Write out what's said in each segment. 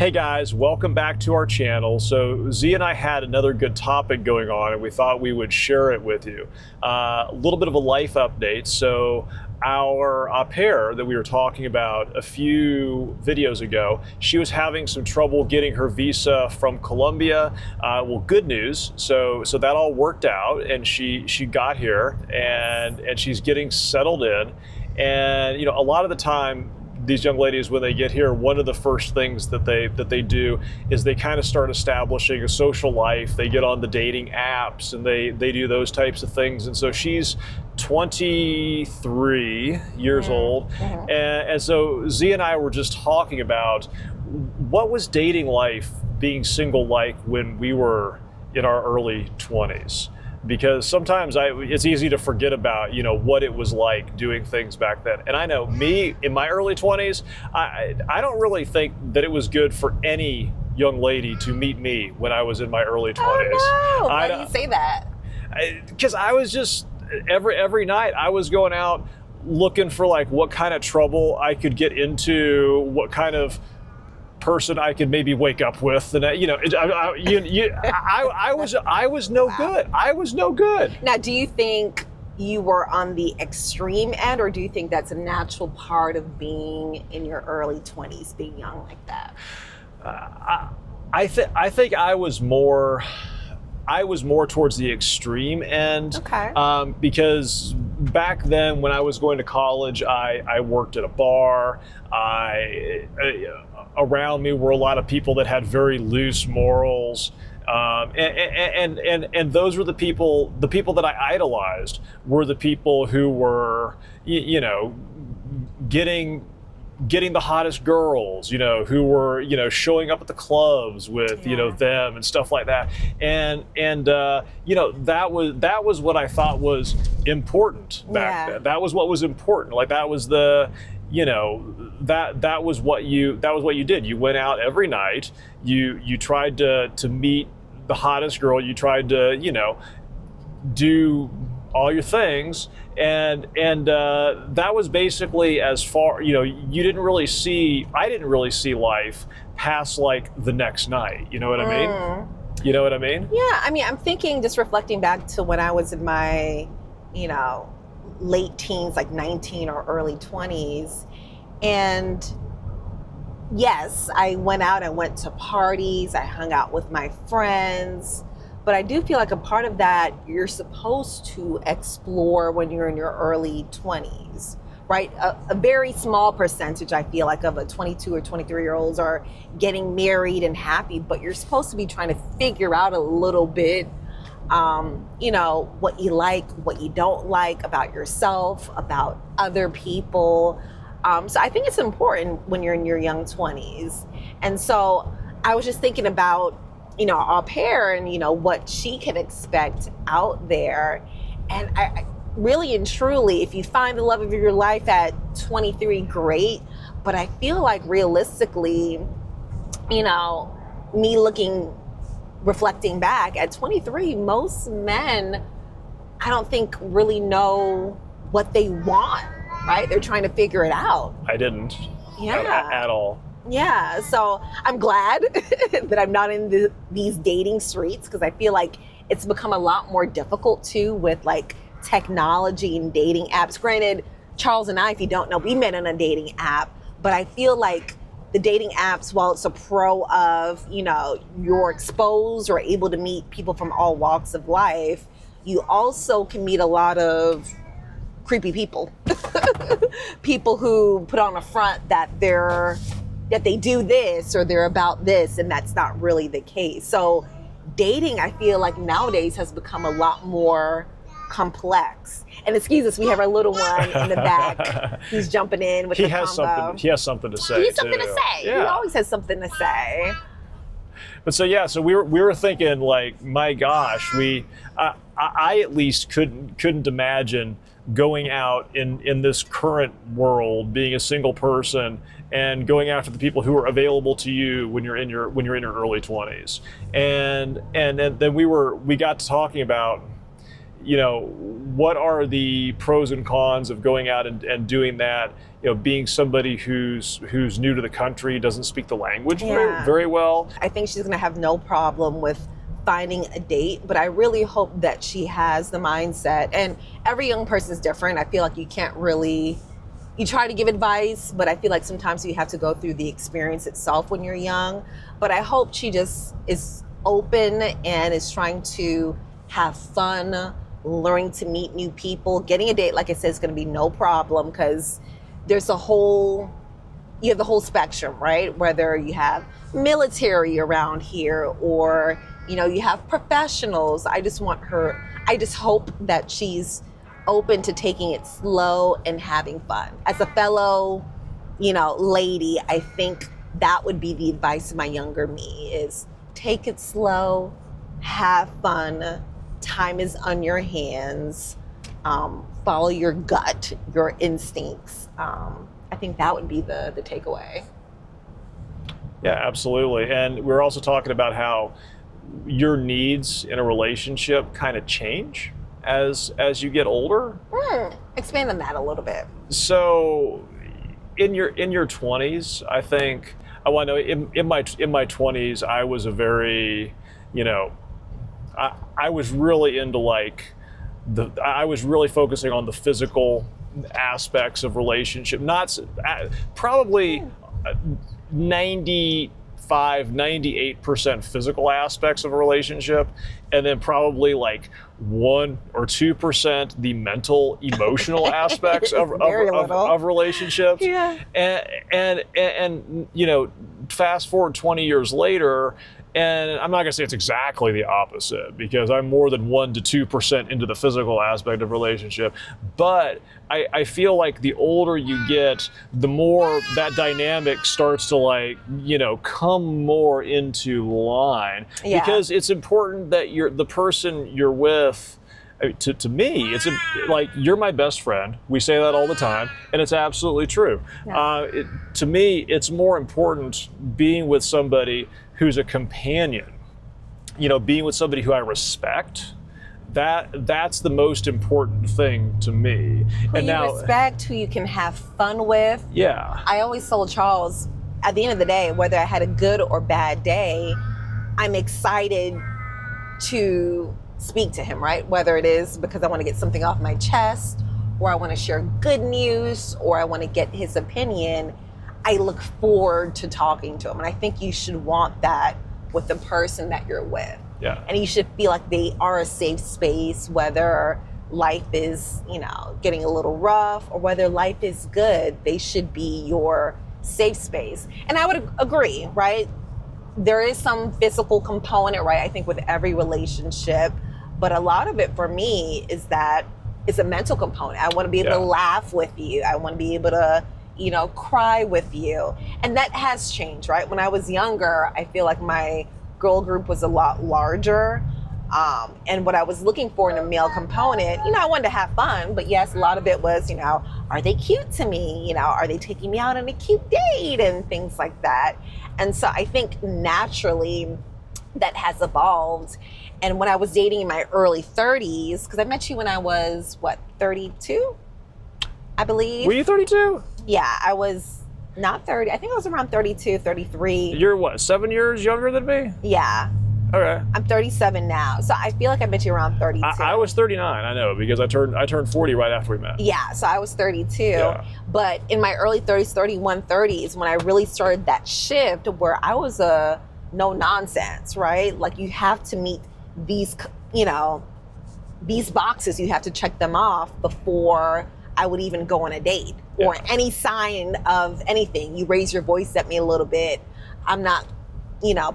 Hey guys, welcome back to our channel. So Z and I had another good topic going on and we thought we would share it with you. A little bit of a life update. So our au pair that we were talking about a few videos ago, she was having some trouble getting her visa from Colombia. Well, good news. So that all worked out and she got here and she's getting settled in. And you know, a lot of the time, these young ladies, when they get here, one of the first things that they do is they kind of start establishing a social life. They get on the dating apps and they do those types of things. And so she's 23 years old. And so Z and I were just talking about what was dating life, being single, like when we were in our early 20s. Because sometimes it's easy to forget about, you know, what it was like doing things back then. And I know me in my early 20s, I don't really think that it was good for any young lady to meet me when I was in my early 20s. Oh no, why do you say that? Because I was just, every night I was going out looking for like what kind of trouble I could get into, what kind of person I could maybe wake up with, and you know, I was no good. I was no good. Now, do you think you were on the extreme end, or do you think that's a natural part of being in your early 20s, being young like that? I think I was more towards the extreme end. Okay. Because back then when I was going to college, I worked at a bar. Around me were a lot of people that had very loose morals. And those were the people that I idolized were the people who were, you know, getting the hottest girls, you know, who were, you know, showing up at the clubs with, you know, them and stuff like that. And you know, that was what I thought was important back then. That was what was important. Like that was the, you know, that was what you did. You went out every night. You tried to meet the hottest girl. You tried to, you know, do all your things, and that was basically as far, you know, I didn't really see life past like the next night. You know what I mean? You know what I mean? Yeah, I mean, I'm thinking, just reflecting back to when I was in my, you know, late teens, like 19 or early 20s. And yes, I went out, I went to parties, I hung out with my friends, but I do feel like a part of that you're supposed to explore when you're in your early 20s, right? A very small percentage, I feel like, of a 22 or 23-year-olds are getting married and happy, but you're supposed to be trying to figure out a little bit, you know, what you like, what you don't like about yourself, about other people. So I think it's important when you're in your young 20s. And so I was just thinking about, you know, our au pair and, you know, what she can expect out there. And I really and truly, if you find the love of your life at 23, great. But I feel like realistically, you know, reflecting back at 23, most men, I don't think really know what they want, right? They're trying to figure it out. I didn't. Yeah. At all. Yeah, so I'm glad that I'm not in these dating streets, because I feel like it's become a lot more difficult too with like technology and dating apps. Granted, Charles and I, if you don't know, we met on a dating app, but I feel like the dating apps, while it's a pro of, you know, you're exposed or able to meet people from all walks of life, you also can meet a lot of creepy people. People who put on a front that they do this or they're about this, and that's not really the case. So dating, I feel like nowadays has become a lot more complex. And excuse us, we have our little one in the back. He's jumping in with the combo. He has something to say. He has something to say. Yeah. He always has something to say. But so yeah, so we were thinking like, my gosh, I at least couldn't imagine going out in this current world, being a single person and going after the people who are available to you when you're in your early 20s. And then we got to talking about, what are the pros and cons of going out and doing that? Being somebody who's new to the country, doesn't speak the language very well. I think she's going to have no problem with finding a date, but I really hope that she has the mindset. And every young person is different. I feel like you can't really, you try to give advice, but I feel like sometimes you have to go through the experience itself when you're young. But I hope she just is open and is trying to have fun, learning to meet new people. Getting a date, like I said, is going to be no problem, because there's you have the whole spectrum, right? Whether you have military around here or, you have professionals. I just hope that she's open to taking it slow and having fun. As a fellow, lady, I think that would be the advice of my younger me, is take it slow, have fun. Time is on your hands. Follow your gut, your instincts. I think that would be the takeaway. Yeah, absolutely. And we're also talking about how your needs in a relationship kind of change as you get older. Expand on that a little bit. So in your 20s, I think, I want to know, in my 20s, I was a very, I was really into I was really focusing on the physical aspects of relationship, not probably 98% physical aspects of a relationship, and then probably 1 or 2% the mental, emotional aspects of relationships. Yeah. And fast forward 20 years later, and I'm not going to say it's exactly the opposite, because I'm more than 1 to 2% into the physical aspect of relationship. But I feel like the older you get, the more that dynamic starts to come more into line. Yeah. Because it's important that the person you're with, to me, it's you're my best friend. We say that all the time, and it's absolutely true. Yeah. To me, it's more important being with somebody who's a companion, being with somebody who I respect. That's the most important thing to me. Who you respect, who you can have fun with. Yeah. I always told Charles, at the end of the day, whether I had a good or bad day, I'm excited to speak to him, right? Whether it is because I want to get something off my chest, or I want to share good news, or I want to get his opinion, I look forward to talking to him. And I think you should want that with the person that you're with. Yeah. And you should feel like they are a safe space, whether life is, getting a little rough, or whether life is good. They should be your safe space. And I would agree, right? There is some physical component, right? I think with every relationship, but a lot of it for me is that it's a mental component. I want to be able to laugh with you. I want to be able to, cry with you. And that has changed, right? When I was younger, I feel like my girl group was a lot larger. And what I was looking for in a male component, I wanted to have fun, but yes, a lot of it was, are they cute to me? Are they taking me out on a cute date and things like that? And so I think naturally that has evolved. And when I was dating in my early 30s, because I met you when I was, 32? I believe. Were you 32? Yeah, I was not 30. I think I was around 32, 33. You're what, 7 years younger than me? Yeah. Okay. I'm 37 now. So I feel like I met you around 32. I was 39, I know, because I turned 40 right after we met. Yeah, so I was 32. Yeah. But in my early 30s, 31, 30s, when I really started that shift where I was a no nonsense, right? You have to meet these, these boxes, you have to check them off before I would even go on a date or any sign of anything. You raise your voice at me a little bit, I'm not,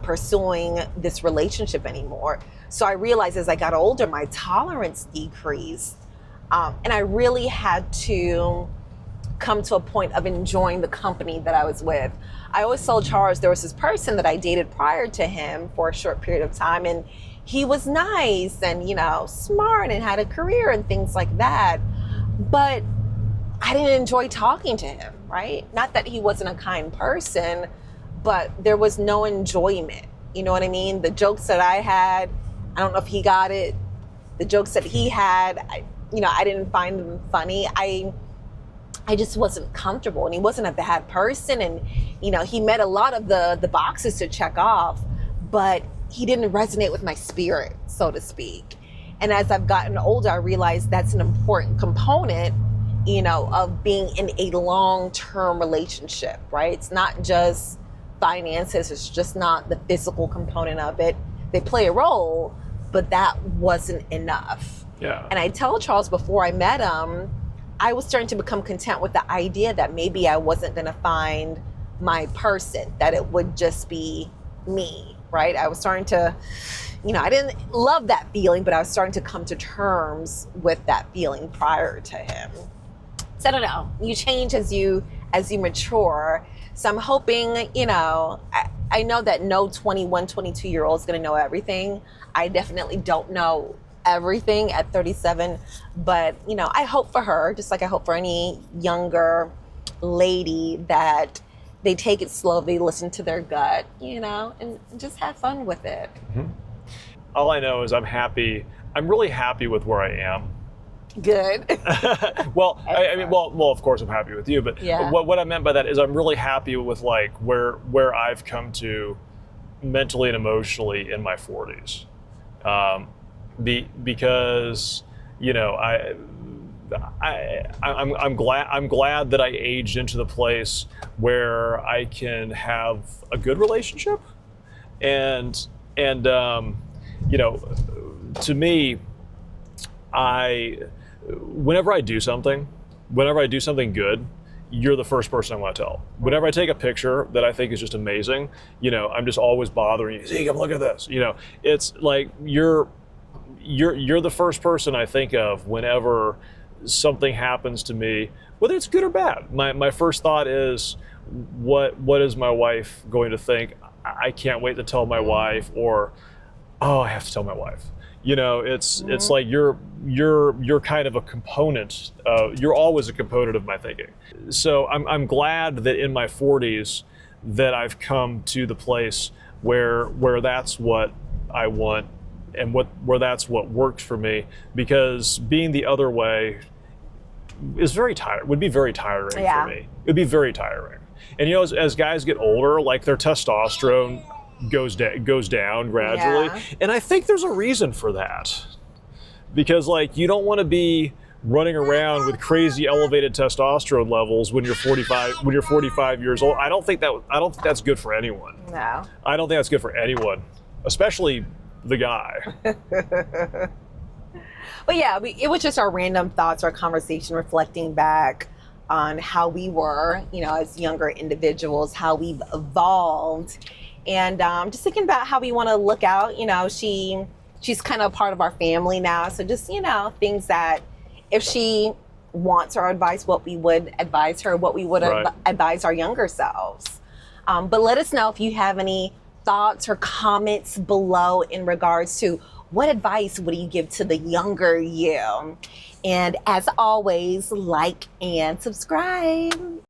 pursuing this relationship anymore. So I realized as I got older, my tolerance decreased. And I really had to come to a point of enjoying the company that I was with. I always told Charles there was this person that I dated prior to him for a short period of time, and he was nice and, smart and had a career and things like that. But I didn't enjoy talking to him, right? Not that he wasn't a kind person, but there was no enjoyment. You know what I mean? The jokes that I had, I don't know if he got it. The jokes that he had, I didn't find them funny. I just wasn't comfortable, and he wasn't a bad person, and he met a lot of the boxes to check off, but he didn't resonate with my spirit, so to speak. And as I've gotten older, I realized that's an important component, of being in a long-term relationship, right? It's not just finances, it's just not the physical component of it. They play a role, but that wasn't enough. Yeah. And I tell Charles, before I met him, I was starting to become content with the idea that maybe I wasn't going to find my person, that it would just be me, right? I was starting to, I didn't love that feeling, but I was starting to come to terms with that feeling prior to him. So I don't know, you change as you mature. So I'm hoping, I know that no 21, 22-year-old is going to know everything. I definitely don't know everything at 37, but I hope for her, just like I hope for any younger lady, that they take it slow, they listen to their gut, and just have fun with it. Mm-hmm. All I know is I'm really happy with where I am. Good. Well, well, of course I'm happy with you, but yeah. what I meant by that is I'm really happy with like where I've come to mentally and emotionally in my 40s. Because I'm glad that I aged into the place where I can have a good relationship, and to me, whenever I do something good, you're the first person I want to tell. Whenever I take a picture that I think is just amazing, I'm just always bothering you. Zeke, look at this. It's like you're the first person I think of whenever something happens to me, whether it's good or bad. My first thought is, what is my wife going to think? I can't wait to tell my wife, or, oh, I have to tell my wife. It's like you're kind of a component. You're always a component of my thinking. So I'm glad that in my 40s that I've come to the place where that's what I want, and where that's what worked for me, because being the other way would be very tiring for me. It would be very tiring. And as guys get older, like their testosterone goes down gradually. Yeah. And I think there's a reason for that. Because like you don't want to be running around with crazy elevated testosterone levels when you're 45 years old. I don't think that's good for anyone. No. I don't think that's good for anyone, especially the guy. But yeah, it was just our random thoughts, our conversation reflecting back on how we were, as younger individuals, how we've evolved, and just thinking about how we want to look out. She's kind of part of our family now, so just things that if she wants our advice, what we would advise her, what we would advise our younger selves. But let us know if you have any thoughts or comments below in regards to what advice would you give to the younger you? And as always, like and subscribe.